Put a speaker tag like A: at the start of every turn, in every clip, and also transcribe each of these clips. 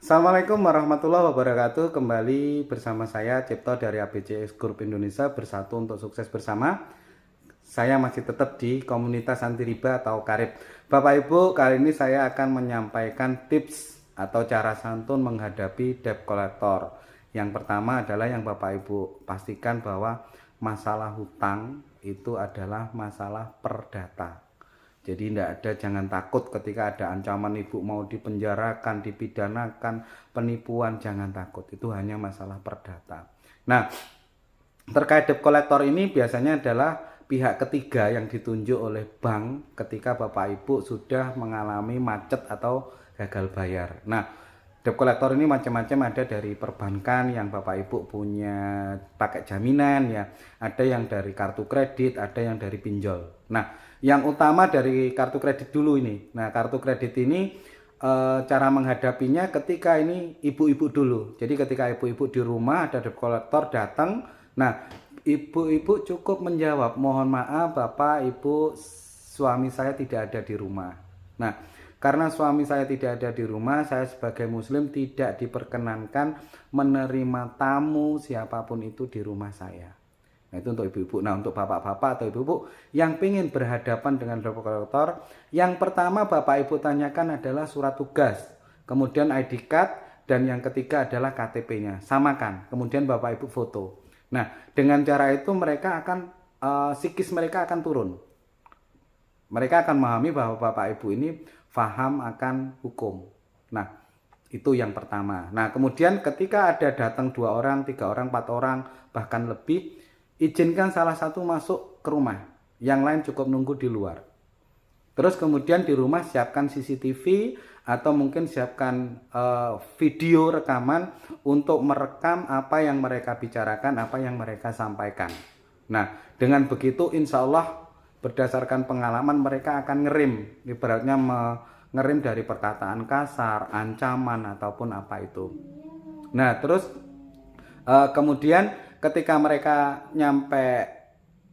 A: Assalamualaikum warahmatullahi wabarakatuh. Kembali bersama saya Cipto dari ABCS Group Indonesia, bersatu untuk sukses bersama. Saya masih tetap di komunitas anti riba atau Karib. Bapak Ibu, kali ini saya akan menyampaikan tips atau cara santun menghadapi debt collector. Yang pertama adalah yang Bapak Ibu pastikan bahwa masalah hutang itu adalah masalah perdata. Jadi jangan takut ketika ada ancaman ibu mau dipenjarakan, dipidanakan, penipuan, jangan takut. Itu hanya masalah perdata. Nah, terkait debt collector ini biasanya adalah pihak ketiga yang ditunjuk oleh bank ketika Bapak Ibu sudah mengalami macet atau gagal bayar. Nah, debt collector ini macam-macam, ada dari perbankan yang Bapak Ibu punya pakai jaminan ya, ada yang dari kartu kredit, ada yang dari pinjol. Nah, yang utama dari kartu kredit dulu ini. Nah, kartu kredit ini cara menghadapinya ketika ini ibu-ibu dulu. Jadi ketika ibu-ibu di rumah ada debt collector datang, nah ibu-ibu cukup menjawab, mohon maaf Bapak Ibu, suami saya tidak ada di rumah. Nah, karena suami saya tidak ada di rumah, saya sebagai muslim tidak diperkenankan menerima tamu siapapun itu di rumah saya. Nah, itu untuk ibu-ibu. Nah, untuk bapak-bapak atau ibu-ibu yang ingin berhadapan dengan debt collector, yang pertama Bapak Ibu tanyakan adalah surat tugas, kemudian ID card, dan yang ketiga adalah KTP-nya. Samakan, kemudian Bapak Ibu foto. Nah, dengan cara itu mereka akan psikis mereka akan turun. Mereka akan memahami bahwa Bapak Ibu ini paham akan hukum. Nah, itu yang pertama. Nah, kemudian ketika ada datang 2 orang, 3 orang, 4 orang, bahkan lebih, izinkan salah satu masuk ke rumah, yang lain cukup nunggu di luar. Terus kemudian di rumah siapkan CCTV atau mungkin siapkan video rekaman untuk merekam apa yang mereka bicarakan, apa yang mereka sampaikan. Nah, dengan begitu insya Allah berdasarkan pengalaman mereka akan ngerim, ibaratnya ngerim dari perkataan kasar, ancaman ataupun apa itu. Nah, terus kemudian ketika mereka nyampe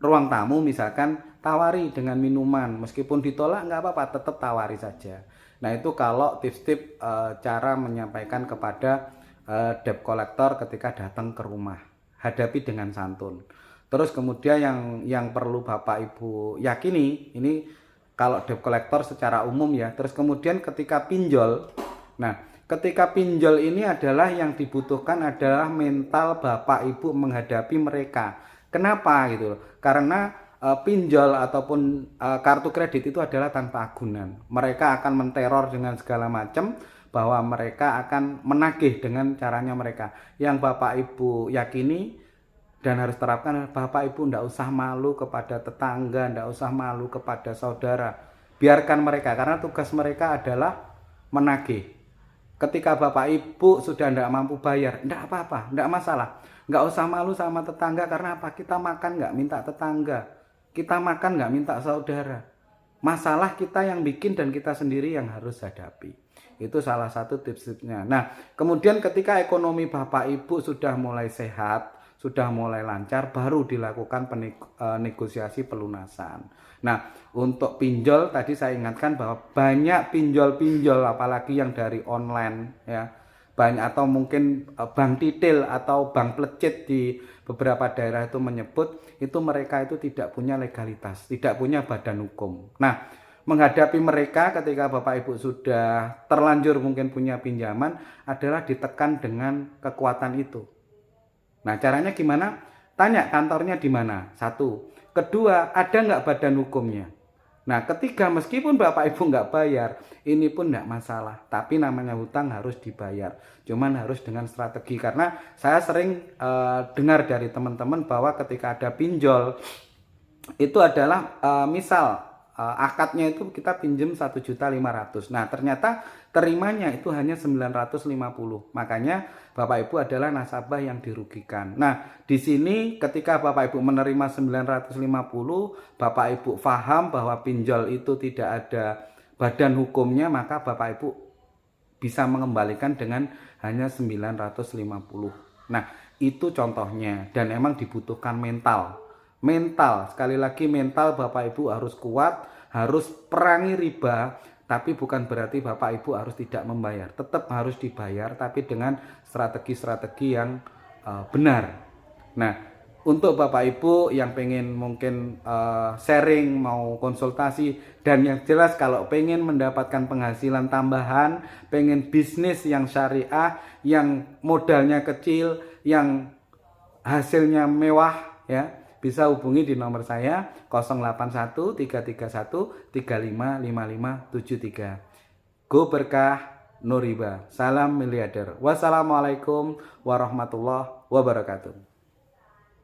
A: ruang tamu misalkan, tawari dengan minuman, meskipun ditolak nggak apa-apa, tetap tawari saja. Nah, itu kalau tips-tips cara menyampaikan kepada debt collector ketika datang ke rumah, hadapi dengan santun. Terus kemudian yang perlu Bapak Ibu yakini ini kalau debt collector secara umum ya. Terus kemudian ketika pinjol, nah ketika pinjol ini adalah yang dibutuhkan adalah mental Bapak Ibu menghadapi mereka. Kenapa gitu? Karena pinjol ataupun kartu kredit itu adalah tanpa agunan. Mereka akan menteror dengan segala macam, bahwa mereka akan menagih dengan caranya mereka. Yang Bapak Ibu yakini dan harus terapkan, Bapak Ibu tidak usah malu kepada tetangga, tidak usah malu kepada saudara. Biarkan mereka, karena tugas mereka adalah menagih. Ketika Bapak Ibu sudah tidak mampu bayar, tidak apa-apa, tidak masalah. Nggak usah malu sama tetangga, karena apa? Kita makan nggak minta tetangga, kita makan nggak minta saudara. Masalah kita yang bikin dan kita sendiri yang harus hadapi. Itu salah satu tips-tipsnya. Nah, kemudian ketika ekonomi Bapak Ibu sudah mulai sehat, sudah mulai lancar, baru dilakukan negosiasi pelunasan. Nah, untuk pinjol tadi saya ingatkan bahwa banyak pinjol-pinjol apalagi yang dari online ya. Banyak atau mungkin bank titil atau bank plecit di beberapa daerah itu menyebut itu mereka itu tidak punya legalitas, tidak punya badan hukum. Nah, menghadapi mereka ketika Bapak Ibu sudah terlanjur mungkin punya pinjaman adalah ditekan dengan kekuatan itu. Nah, caranya gimana? Tanya kantornya di mana. Satu. Kedua, ada nggak badan hukumnya? Nah, ketiga, meskipun Bapak Ibu nggak bayar, ini pun nggak masalah. Tapi namanya hutang harus dibayar. Cuman harus dengan strategi. Karena saya sering dengar dari teman-teman bahwa ketika ada pinjol, itu adalah misal akadnya itu kita pinjem 1.500.000. Nah, ternyata terimanya itu hanya 950. Makanya Bapak Ibu adalah nasabah yang dirugikan. Nah, di sini ketika Bapak Ibu menerima 950, Bapak Ibu paham bahwa pinjol itu tidak ada badan hukumnya, maka Bapak Ibu bisa mengembalikan dengan hanya 950. Nah, itu contohnya dan emang dibutuhkan mental. Mental, sekali lagi mental Bapak Ibu harus kuat, harus perangi riba Tapi bukan berarti Bapak Ibu harus tidak membayar. Tetap harus dibayar tapi dengan strategi-strategi yang benar. Nah, untuk Bapak Ibu yang pengen mungkin sharing, mau konsultasi, dan yang jelas kalau pengen mendapatkan penghasilan tambahan, pengen bisnis yang syariah, yang modalnya kecil, yang hasilnya mewah, ya, bisa hubungi di nomor saya 081 331 355573. Go berkah, no riba. Salam miliarder. Wassalamualaikum warahmatullahi wabarakatuh.